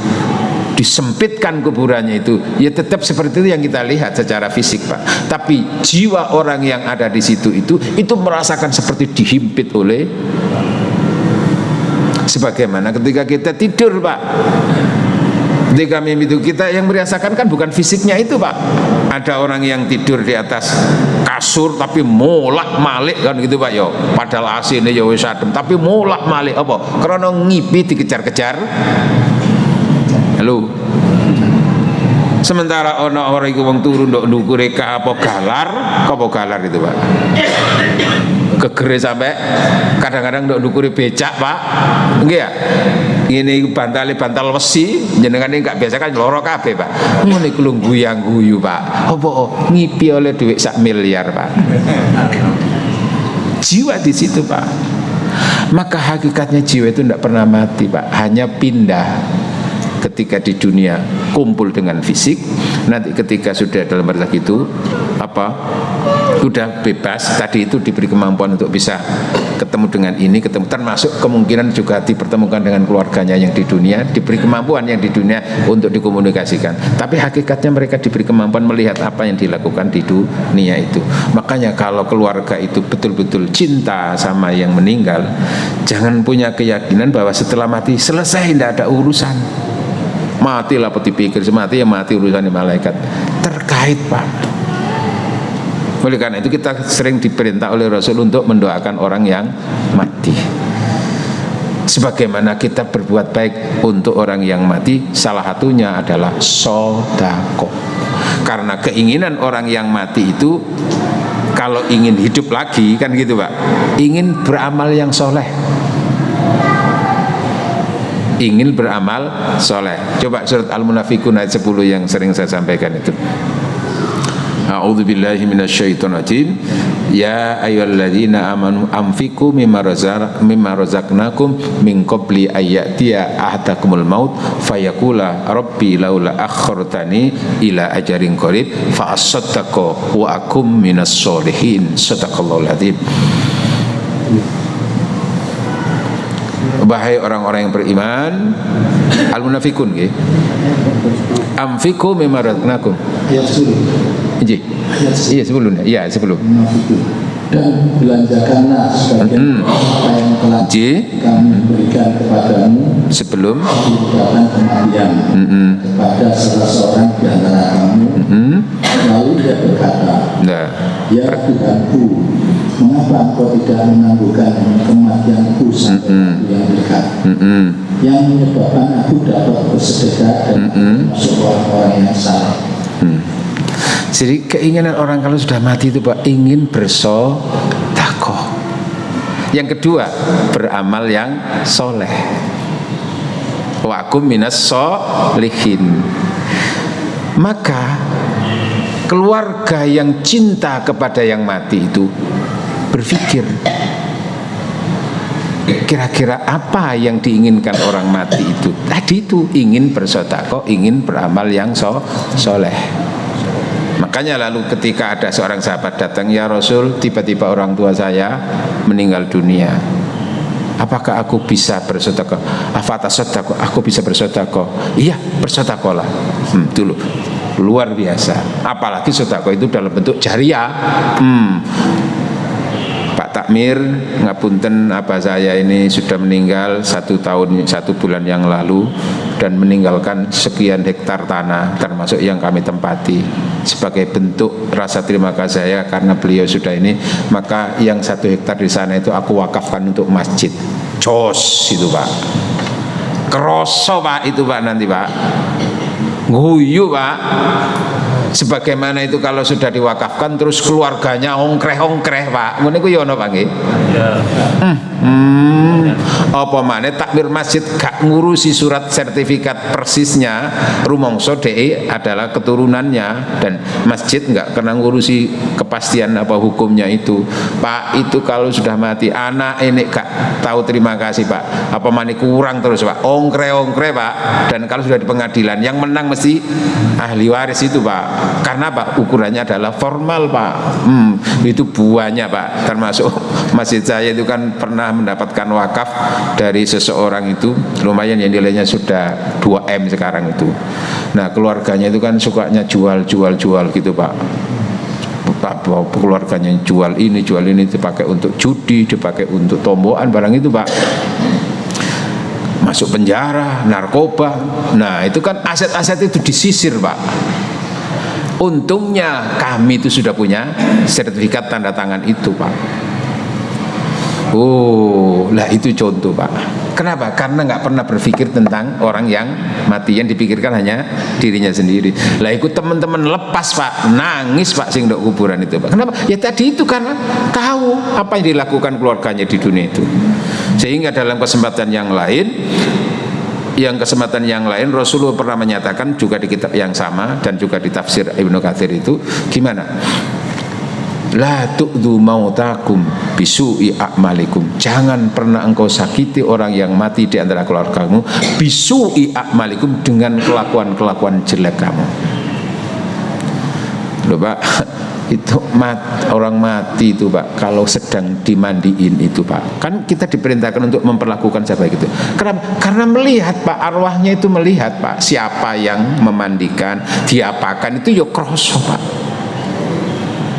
disempitkan kuburannya itu, ya tetap seperti itu yang kita lihat secara fisik, Pak. Tapi jiwa orang yang ada di situ itu merasakan seperti dihimpit oleh, sebagaimana ketika kita tidur, Pak. Ketika mimpi itu kita yang merasakan kan bukan fisiknya itu, Pak. Ada orang yang tidur di atas kasur tapi molak-malik kan gitu, Pak, yo. Padahal AC-ne ya wis adem tapi molak-malik apa? Karena ngipi dikejar-kejar. Halo. Sementara ana orang iku wong turu nduk ndukure apa galar itu, Pak. Gegere sampai kadang-kadang nduk ndukure becak, Pak. Nggih ya? Ini bantal besi, jenengan ini nggak biasa kan loro kabeh, Pak. Ngono iku lho guyang-guyu, Pak. Apa ngipi oleh duit 1 miliar, Pak. Jiwa di situ, Pak. Maka hakikatnya jiwa itu tidak pernah mati, Pak. Hanya pindah. Ketika di dunia kumpul dengan fisik, nanti ketika sudah dalam barzakh itu sudah bebas, tadi itu diberi kemampuan untuk bisa ketemu dengan ini, termasuk kemungkinan juga dipertemukan dengan keluarganya yang di dunia, diberi kemampuan yang di dunia untuk dikomunikasikan. Tapi hakikatnya mereka diberi kemampuan melihat apa yang dilakukan di dunia itu. Makanya kalau keluarga itu betul-betul cinta sama yang meninggal, jangan punya keyakinan bahwa setelah mati selesai, tidak ada urusan. Matilah peti pikir, semati ya mati, urusannya malaikat. Terkait, Pak. Oleh karena itu kita sering diperintah oleh Rasul untuk mendoakan orang yang mati. Sebagaimana kita berbuat baik untuk orang yang mati, salah satunya adalah sedekah. Karena keinginan orang yang mati itu kalau ingin hidup lagi kan gitu, Pak. Ingin beramal yang soleh. Ingin beramal soleh. Coba surat Al-Munafiqun ayat 10 yang sering saya sampaikan itu. A'udzubillahi minasyaitonirrajim. Ya ayyuhalladzina amanu anfiqu mimma razaqnakum min qabli ayyatiya ahadakumul maut fayaqula rabbi laula akhartani ila ajarin qarib fa asaddaqu wa akum minas sholihin. Shadaqallahul adzim. Wahai orang-orang yang beriman, al-munafikun nggih. Amfiku mimma razaqnakum. Nggih. Iya sebelumnya. Iya sebelum. Dan belanjakanlah sebagian apa yang telah kami berikan kepadamu sebelum kematian kepada salah seorang di antara kamu. Lalu dia berkata, ya Tuhanku, mengapa engkau tidak menangguhkan kematianku sampai yang dekat, yang menyebabkan aku dapat bersedekah dan masuk orang-orang yang salah. Jadi keinginan orang kalau sudah mati itu, Pak, ingin bersedekah. Yang kedua, beramal yang soleh. Wa akum minas sholihin. Maka keluarga yang cinta kepada yang mati itu berpikir, kira-kira apa yang diinginkan orang mati itu? Tadi itu ingin bersedekah, ingin beramal yang soleh. Makanya lalu ketika ada seorang sahabat datang, ya Rasul, tiba-tiba orang tua saya meninggal dunia. Apakah aku bisa bersedekah? Afatasaddaqu, aku bisa bersedekah? Iya, bersedekahlah. Dulu luar biasa. Apalagi sedekah itu dalam bentuk jariah. Pak Takmir, ngapunten, apa saya ini sudah meninggal 1 tahun 1 bulan yang lalu dan meninggalkan sekian hektar tanah termasuk yang kami tempati. Sebagai bentuk rasa terima kasih saya karena beliau sudah ini, maka yang 1 hektar di sana itu aku wakafkan untuk masjid. Jos itu, Pak. Kroso, Pak, itu, Pak, nanti, Pak. Nguyu, Pak. Sebagaimana itu kalau sudah diwakafkan terus keluarganya ongkreh-ongkreh, Pak. Ngono iku ya ono, Pak, nggih. Apa maneh takmir masjid gak ngurusi surat sertifikat persisnya, rumangsa dhek adalah keturunannya dan masjid enggak kena ngurusi kepastian apa hukumnya itu. Pak, itu kalau sudah mati anak ini gak tahu terima kasih, Pak. Apa maneh kurang terus, Pak. Ongkreh-ongkreh, Pak. Dan kalau sudah di pengadilan yang menang mesti ahli waris itu, Pak. Karena Pak, ukurannya adalah formal Pak. Itu buahnya Pak. Termasuk masjid saya itu kan pernah mendapatkan wakaf dari seseorang itu, lumayan yang nilainya sudah 2M sekarang itu. Nah keluarganya itu kan sukanya jual gitu Pak. Keluarganya jual ini dipakai untuk judi, dipakai untuk tombokan barang itu Pak. Masuk penjara, narkoba. Nah itu kan aset-aset itu disisir Pak. Untungnya kami itu sudah punya sertifikat tanda tangan itu Pak. Oh, lah itu contoh Pak. Kenapa? Karena nggak pernah berpikir tentang orang yang mati, yang dipikirkan hanya dirinya sendiri. Lah ikut teman-teman lepas Pak, nangis Pak sing ndok kuburan itu Pak. Kenapa? Ya tadi itu karena tahu apa yang dilakukan keluarganya di dunia itu. Sehingga dalam kesempatan yang lain Rasulullah pernah menyatakan juga di kitab yang sama dan juga di tafsir Ibnu Katsir itu gimana? La tu'dhu mautakum bisu'i a'malikum. Jangan pernah engkau sakiti orang yang mati di antara keluargamu bisu'i a'malikum, dengan kelakuan jelek kamu. Loh Pak, itu orang mati itu Pak, kalau sedang dimandiin itu Pak, kan kita diperintahkan untuk memperlakukan siapa gitu. Kenapa? Karena melihat Pak, arwahnya itu melihat Pak, siapa yang memandikan, diapakan itu ya kroso Pak.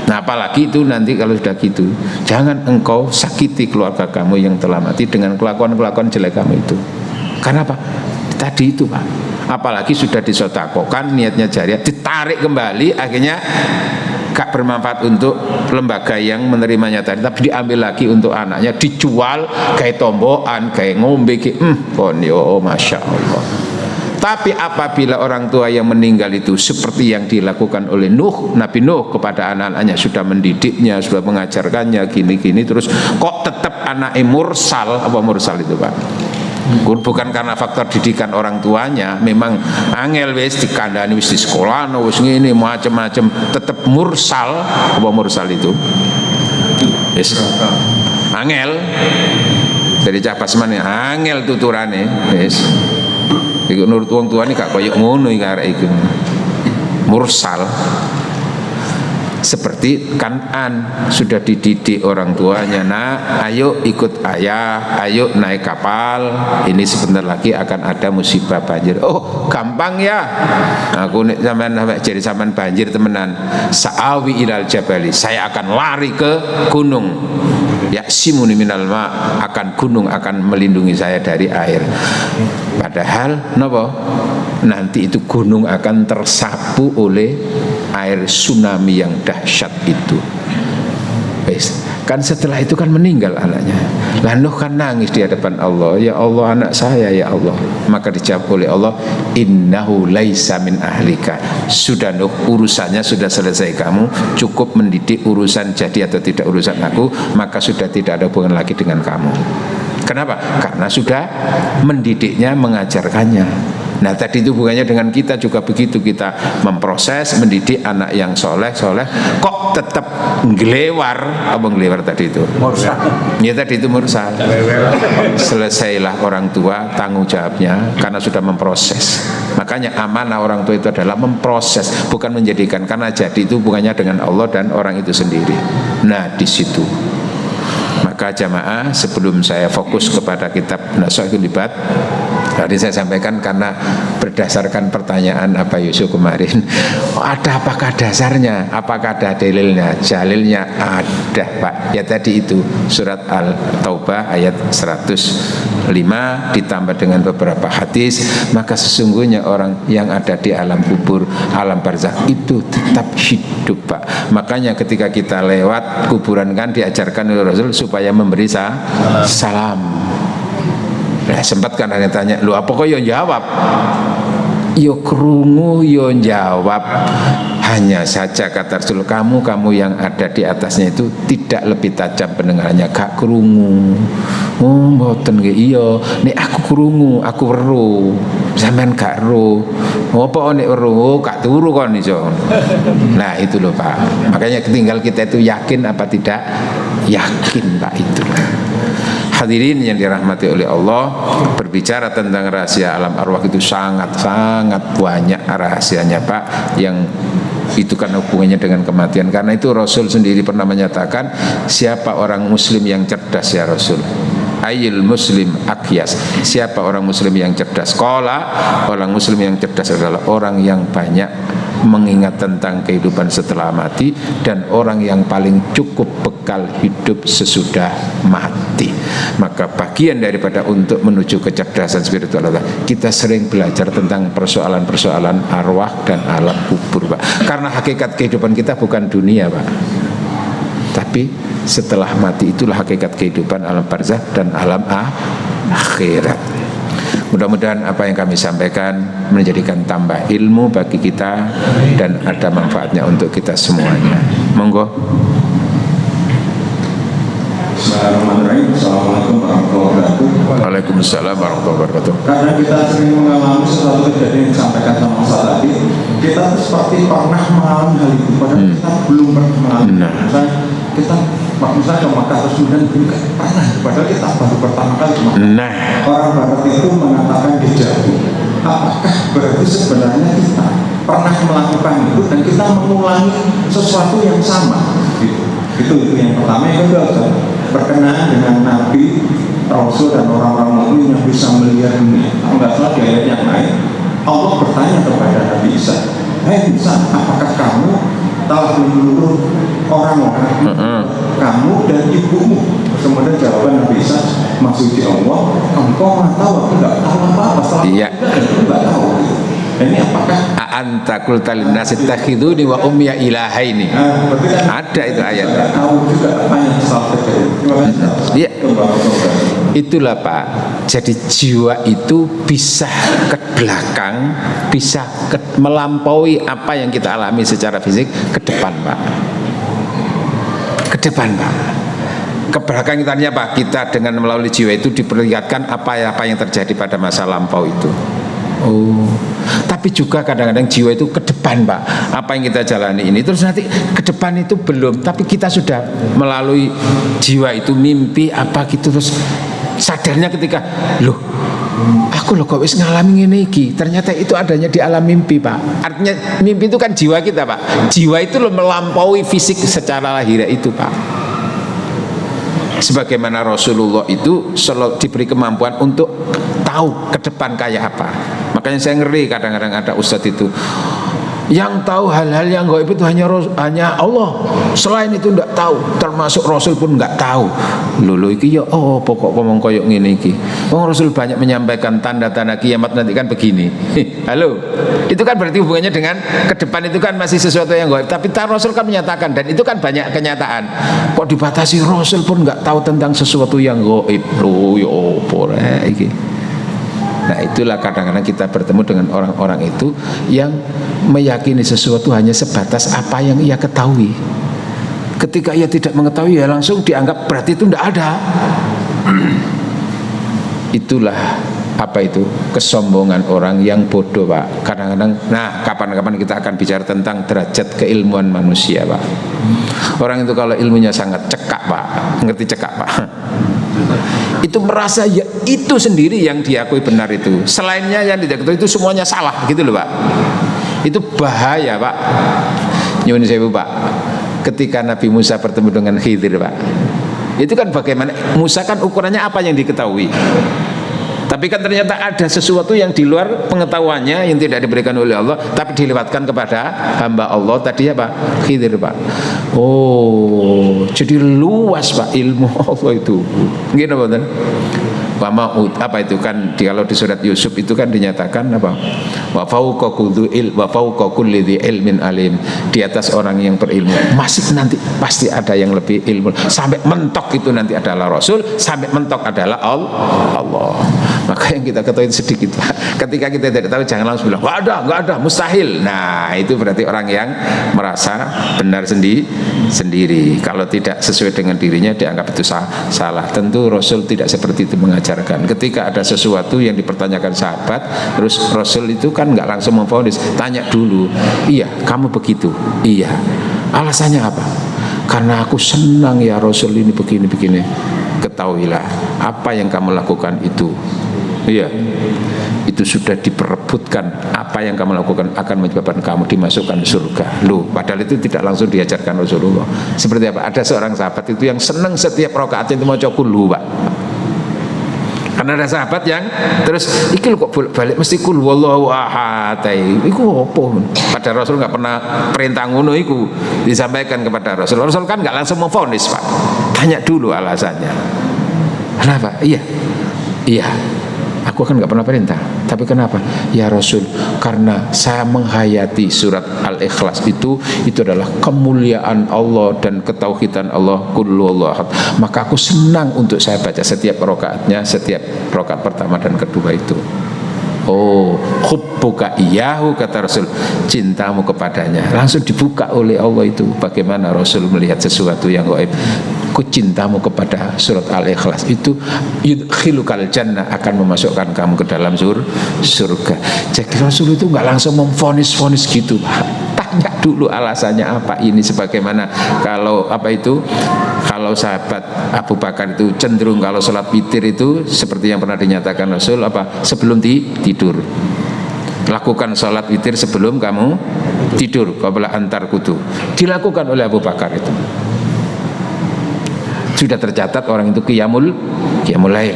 Nah apalagi itu nanti kalau sudah gitu, jangan engkau sakiti keluarga kamu yang telah mati dengan kelakuan jelek kamu itu. Karena apa? Tadi itu Pak. Apalagi sudah disodakokan, niatnya jariah, ditarik kembali, akhirnya gak bermanfaat untuk lembaga yang menerimanya tadi, tapi diambil lagi untuk anaknya, dijual kayak tombokan, kayak ngombe, Masya Allah. Tapi apabila orang tua yang meninggal itu seperti yang dilakukan oleh Nabi Nuh kepada anak-anaknya, sudah mendidiknya, sudah mengajarkannya gini-gini, terus kok tetap anaknya mursal. Apa mursal itu Pak? Bukan karena faktor didikan orang tuanya, memang angel wis dikandani, wis di sekolah, wis ngene macam-macam, tetap mursal. Apa mursal itu? Wis angel dari cah pasman angel tuturane wis. Iku nurut wong tuane gak koyo ngono iki arek iku. Mursal. Seperti Kan'an sudah dididik orang tuanya, nah ayo ikut ayah, ayo naik kapal, ini sebentar lagi akan ada musibah banjir. Oh gampang ya, aku nek sampean jadi sampean banjir temenan, sa'awi ilal jabali, saya akan lari ke gunung, yaksimuni minal ma, akan gunung akan melindungi saya dari air. Padahal napa? Nanti itu gunung akan tersapu oleh air tsunami yang dahsyat itu. Kan setelah itu kan meninggal anaknya. Lah Nuh kan nangis di hadapan Allah, ya Allah anak saya ya Allah. Maka dijawab oleh Allah, innahu laisa min ahlika. Sudah Nuh, urusannya sudah selesai, kamu cukup mendidik, urusan jadi atau tidak urusan aku, maka sudah tidak ada hubungan lagi dengan kamu. Kenapa? Karena sudah mendidiknya, mengajarkannya. Nah tadi itu hubungannya dengan kita juga begitu, kita memproses, mendidik anak yang soleh, kok tetap ngelewar. Apa ngelewar tadi itu? Mursal. Ya tadi itu mursal. Selesailah orang tua tanggung jawabnya karena sudah memproses. Makanya amanah orang tua itu adalah memproses, bukan menjadikan. Karena jadi itu hubungannya dengan Allah dan orang itu sendiri. Nah di situ. Maka jamaah, sebelum saya fokus kepada kitab Nasha'ul Ibad, tadi saya sampaikan karena berdasarkan pertanyaan Pak Yusuf kemarin, ada apakah dasarnya, apakah ada dalilnya? Dalilnya ada Pak. Ya tadi itu surat Al-Taubah ayat 105 ditambah dengan beberapa hadis, maka sesungguhnya orang yang ada di alam kubur, alam barzakh itu tetap hidup Pak. Makanya ketika kita lewat kuburan kan diajarkan oleh Rasul supaya memberi salam. Nah, sempat kan ada yang tanya, lu apa kok yang jawab? Yo krungu yo jawab. Hanya saja kata Rasul, kamu yang ada di atasnya itu tidak lebih tajam pendengarannya, gak krungu. Oh mboten nggih, iya nek aku krungu, aku weruh. Sampean gak weruh. Apa nek weruh gak turu kon iso. Nah itu loh Pak. Makanya tinggal kita itu yakin apa tidak yakin Pak itu. Hadirin yang dirahmati oleh Allah, berbicara tentang rahasia alam arwah itu sangat-sangat banyak rahasianya Pak, yang itu kan hubungannya dengan kematian. Karena itu Rasul sendiri pernah menyatakan, siapa orang muslim yang cerdas ya Rasul? Ayil muslim akyas, siapa orang muslim yang cerdas? Qala, orang muslim yang cerdas adalah orang yang banyak mengingat tentang kehidupan setelah mati dan orang yang paling cukup bekal hidup sesudah mati. Maka bagian daripada untuk menuju kecerdasan spiritual adalah kita sering belajar tentang persoalan-persoalan arwah dan alam kubur, Pak. Karena hakikat kehidupan kita bukan dunia, Pak, tapi setelah mati itulah hakikat kehidupan alam barzakh dan alam akhirat. Mudah-mudahan apa yang kami sampaikan menjadikan tambah ilmu bagi kita dan ada manfaatnya untuk kita semuanya. Monggo. Bismillahirrahmanirrahim. Assalamualaikum warahmatullahi wabarakatuh. Waalaikumsalam warahmatullahi wabarakatuh. Karena kita sering mengalami sesuatu kejadian yang disampaikan sama Ustaz tadi, kita seperti pernah mengalami hal itu, padahal kita belum pernah mengalami. Misalnya kita ke Makkah terus kemudian pernah, padahal kita baru pertama kali ke Makkah. Orang Barat itu mengatakan dejavu. Apakah berarti sebenarnya kita pernah melakukan itu dan kita mengulangi sesuatu yang sama? Itu yang pertama. Yang kedua, berkenaan dengan Nabi, Rasul dan orang-orang mukmin yang bisa melihat dunia. Kalau nggak salah di ayat yang lain, Allah bertanya kepada Nabi Isa, "Hei Isa, apakah kamu telah menyeluruh orang-orang kamu dan ibumu?" Kemudian jawaban Nabi Isa, "Maksudnya Allah, engkau nggak tahu, aku nggak tahu apa-apa, setelah aku nggak tahu." Ini apakah anta qulta linnasi ittakhiduni wa ummiya ilahaini? Ada itu ayatnya. Tahu juga apa yang salah terjadi. Iya. Itulah Pak. Jadi jiwa itu bisa ke belakang, bisa melampaui apa yang kita alami secara fisik ke depan, Pak. Ke depan, Pak. Ke belakang kita apa? Kita dengan melalui jiwa itu diperlihatkan apa yang terjadi pada masa lampau itu. Oh, tapi juga kadang-kadang jiwa itu ke depan, Pak. Apa yang kita jalani ini terus nanti ke depan itu belum, tapi kita sudah melalui jiwa itu mimpi apa gitu, terus sadarnya ketika loh, aku loh kok wis ngalami ngene iki. Ternyata itu adanya di alam mimpi, Pak. Artinya mimpi itu kan jiwa kita, Pak. Jiwa itu loh melampaui fisik secara lahiriah itu, Pak. Sebagaimana Rasulullah itu selalu diberi kemampuan untuk tahu ke depan kayak apa. Makanya saya ngeri kadang-kadang ada ustadz itu yang tahu hal-hal yang gaib itu hanya Allah. Selain itu enggak tahu, termasuk Rasul pun enggak tahu. Lho iki ya pokok ngomong koyok ngene iki. Wong Rasul banyak menyampaikan tanda-tanda kiamat nanti kan begini. Halo. Itu kan berarti hubungannya dengan ke depan itu kan masih sesuatu yang gaib. Tapi Rasul kan menyatakan dan itu kan banyak kenyataan. Kok dibatasi Rasul pun enggak tahu tentang sesuatu yang gaib. Lho ya opo rek iki. Nah itulah kadang-kadang kita bertemu dengan orang-orang itu yang meyakini sesuatu hanya sebatas apa yang ia ketahui. Ketika ia tidak mengetahui ya langsung dianggap berarti itu tidak ada. Itulah apa itu kesombongan orang yang bodoh, Pak. Kadang-kadang, nah kapan-kapan kita akan bicara tentang derajat keilmuan manusia, Pak. Orang itu kalau ilmunya sangat cekak, Pak, ngerti cekak, Pak, itu merasa ya itu sendiri yang diakui benar itu, selainnya yang tidak itu semuanya salah gitu loh, Pak. Itu bahaya, Pak. Nyuwun sewu, Pak. Ketika Nabi Musa bertemu dengan Khidir, Pak, itu kan bagaimana Musa kan ukurannya apa yang diketahui, tapi kan ternyata ada sesuatu yang di luar pengetahuannya yang tidak diberikan oleh Allah, tapi dilewatkan kepada hamba Allah tadi apa? Khidir, Pak. Oh, jadi luas, Pak, ilmu Allah itu. Gini, Pak. Apa itu kan kalau di surat Yusuf itu kan dinyatakan apa? Wa fauqa kulli dzi ilmin alim. Di atas orang yang berilmu masih nanti pasti ada yang lebih ilmu. Sampai mentok itu nanti adalah Rasul, sampai mentok adalah Allah. Maka yang kita ketahui sedikit, Pak. Ketika kita tidak tahu jangan langsung bilang enggak ada, mustahil. Nah, itu berarti orang yang merasa benar sendiri. Kalau tidak sesuai dengan dirinya dianggap itu salah. Tentu Rasul tidak seperti itu mengajarkan. Ketika ada sesuatu yang dipertanyakan sahabat, terus Rasul itu kan nggak langsung memvonis, tanya dulu. Iya, kamu begitu. Iya. Alasannya apa? Karena aku senang ya Rasul ini begini. Ketahuilah apa yang kamu lakukan itu Iya. Itu sudah diperebutkan, apa yang kamu lakukan akan menyebabkan kamu dimasukkan surga. Loh, padahal itu tidak langsung diajarkan Rasulullah. Seperti apa? Ada seorang sahabat itu yang senang setiap rakaat itu mau kulu, Pak. Karena ada sahabat yang terus iki kok balik mesti kul wallahu ahad. Iku opo? Padahal Rasul nggak pernah perintah ngono iku disampaikan kepada Rasul. Rasul kan nggak langsung memvonis, Pak. Tanya dulu alasannya. Kenapa? Iya. Aku kan nggak pernah perintah. Tapi kenapa? Ya Rasul, karena saya menghayati surat Al-Ikhlas itu adalah kemuliaan Allah dan ketauhidan Allah, qul huwallahu ahad. Maka aku senang untuk saya baca setiap rakaatnya, setiap rakaat pertama dan kedua itu. Oh, hubbuka iyahu, kata Rasul, cintamu kepadanya. Langsung dibuka oleh Allah itu. Bagaimana Rasul melihat sesuatu yang gaib? Ku cintamu kepada surat Al-Ikhlas itu yudkhilukal jannah, akan memasukkan kamu ke dalam surga. Jadi Rasul itu nggak langsung memvonis-vonis gitu. Tanya dulu alasannya apa ini, sebagaimana kalau kalau sahabat Abu Bakar itu cenderung kalau sholat witir itu seperti yang pernah dinyatakan Rasul sebelum tidur. Lakukan sholat witir sebelum kamu tidur, qabla antar kudu. Dilakukan oleh Abu Bakar itu. Sudah tercatat orang itu qiyamul lail.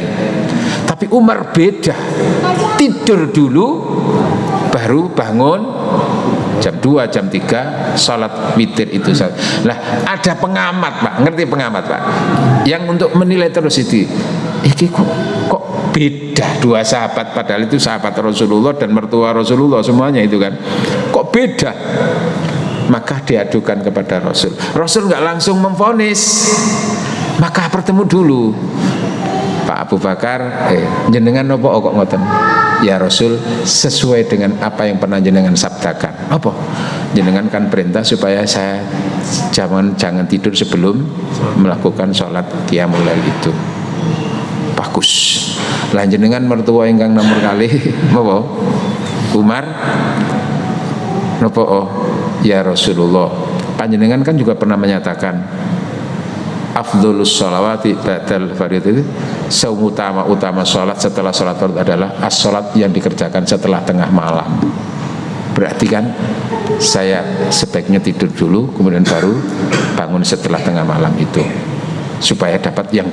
Tapi Umar beda. Tidur dulu baru bangun jam 2, jam 3 sholat witir itu. Lah ada pengamat, Pak, ngerti pengamat, Pak, yang untuk menilai terus itu kok beda dua sahabat, padahal itu sahabat Rasulullah dan mertua Rasulullah semuanya itu kan, kok beda? Maka diadukan kepada Rasul. Rasul nggak langsung memvonis, maka bertemu dulu. Pak Abu Bakar, jenengan nopo kok ngoten? Ya Rasul, sesuai dengan apa yang pernah jenengan sabdakan. Apa? Jenengan kan perintah supaya saya jangan tidur sebelum melakukan sholat qiyamul lail itu. Bagus. Lah jenengan mertua ingkang nomor kali apa? Umar nopo? Ya Rasulullah, panjenengan kan juga pernah menyatakan afdholus sholawati ba'dal fardhi, seutama sholat setelah sholat fardu adalah as-sholat yang dikerjakan setelah tengah malam. Berarti kan saya sebaiknya tidur dulu kemudian baru bangun setelah tengah malam itu, supaya dapat yang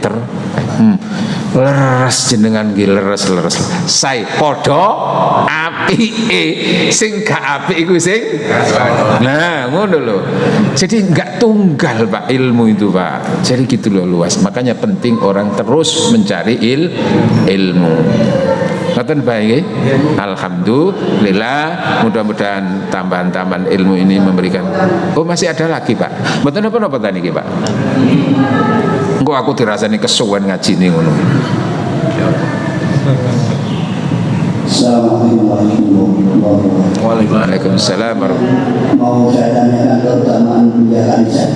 leres jenengan leres saya podo api sing gak api iku sing nah ngono lho. Jadi enggak tunggal, Pak, ilmu itu, Pak. Jadi gitu loh, luas. Makanya penting orang terus mencari ilmu. Ngoten baik. Alhamdulillah, mudah-mudahan tambahan-tambahan ilmu ini memberikan. Oh, masih ada lagi, Pak. Mboten napa-napa tadi iki, Pak. Engko aku dirasani kesuwen ngaji ning ngono. Assalamualaikum warahmatullahi wabarakatuh. Waalaikumsalam warahmatullahi. Mau saya tanyakan keutamaan menjaga lisan.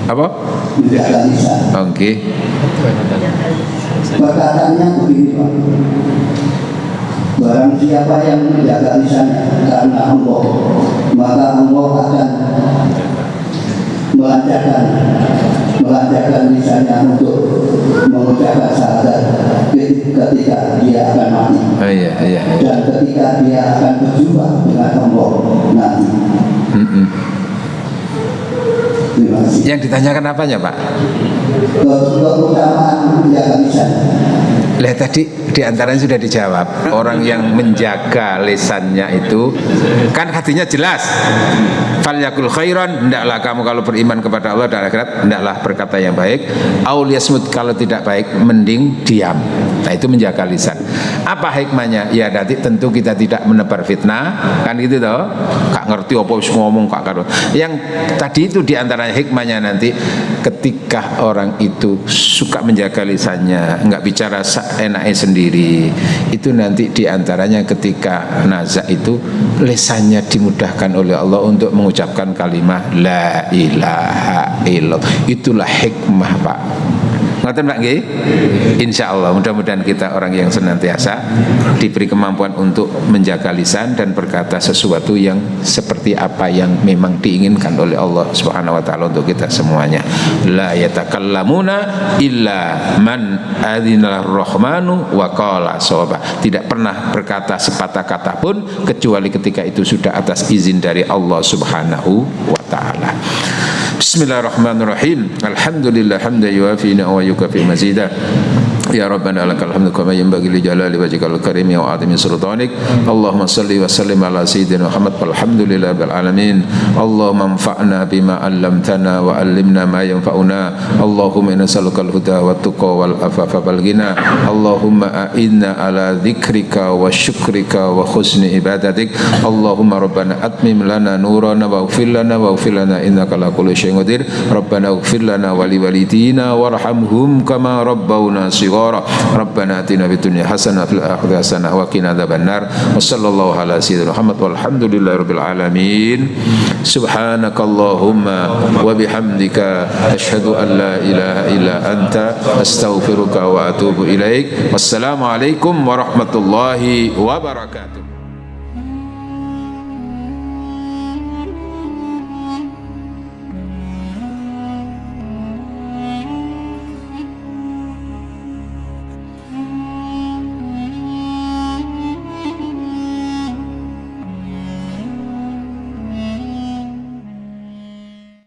Apa? Menjaga lisan. Oke. Perkataannya begini, Pak. Barang siapa yang menjaga lisannya karena Allah, maka Allah akan melancarkan lisannya untuk mengucapkan syahadat ketika dia akan mati. Iya. Dan ketika dia akan berjumpa dengan Allah nanti. Terima kasih. Yang ditanyakan apanya, Pak? Keutamaan menjaga lisan. Lihat tadi diantaranya sudah dijawab. Orang yang menjaga lisannya itu kan hatinya jelas. Falyakul khairan, hendaklah kamu kalau beriman kepada Allah dan akhirat hendaklah berkata yang baik. Aul yasmut, kalau tidak baik mending diam. Nah, itu menjaga lisan. Apa hikmahnya? Ya nanti tentu kita tidak menebar fitnah, kan gitu toh. Gak ngerti apa wis ngomong kak karo. Yang tadi itu diantaranya hikmahnya nanti ketika orang itu suka menjaga lisannya, enggak bicara enaknya sendiri, itu nanti diantaranya ketika nazak itu lisannya dimudahkan oleh Allah untuk mengucapkan kalimat la ilaha illallah. Itulah hikmah, Pak. Ngoten Pak nggih? Insyaallah mudah-mudahan kita orang yang senantiasa diberi kemampuan untuk menjaga lisan dan berkata sesuatu yang seperti apa yang memang diinginkan oleh Allah Subhanahu wa taala untuk kita semuanya. La yatakallamuna illa man adzina rahmanu wa qala shawaba. Tidak pernah berkata sepatah kata pun kecuali ketika itu sudah atas izin dari Allah Subhanahu wa taala. Bismillahirrahmanirrahim. Alhamdulillah hamdan yuafi wa yukafi mazidah. Ya Rabbana lakal hamdu kama yanbaghi li jalali wajhikal karim wa 'azimi sultanik. Allahumma shalli wa sallim ala sayyidina Muhammad walhamdulillahi rabbil alamin. Allahumma anfa'na bima 'allamtana wa 'allimna ma yanfa'una. Allahumma inna nas'alukal huda wat tuqa wal afafa wal ghina. Allahumma a'inna ala dzikrika wa syukrika wa husni ibadatik. Allahumma rabbana atmim lana nurana waghfir lana innaka ala kulli syai'in qadir. Rabbana ighfir lana wa li walidina warhamhum kama rabbawna shighara. Rabbana atina fid dunya hasanah fil akhirati hasanah wa qina adzabannar. Wassallallahu ala sayyidina Muhammad walhamdulillahirabbil alamin. Subhanakallahumma wa bihamdika asyhadu an la ilaha illa anta astaghfiruka wa atubu ilaik. Wassalamu alaikum warahmatullahi wabarakatuh.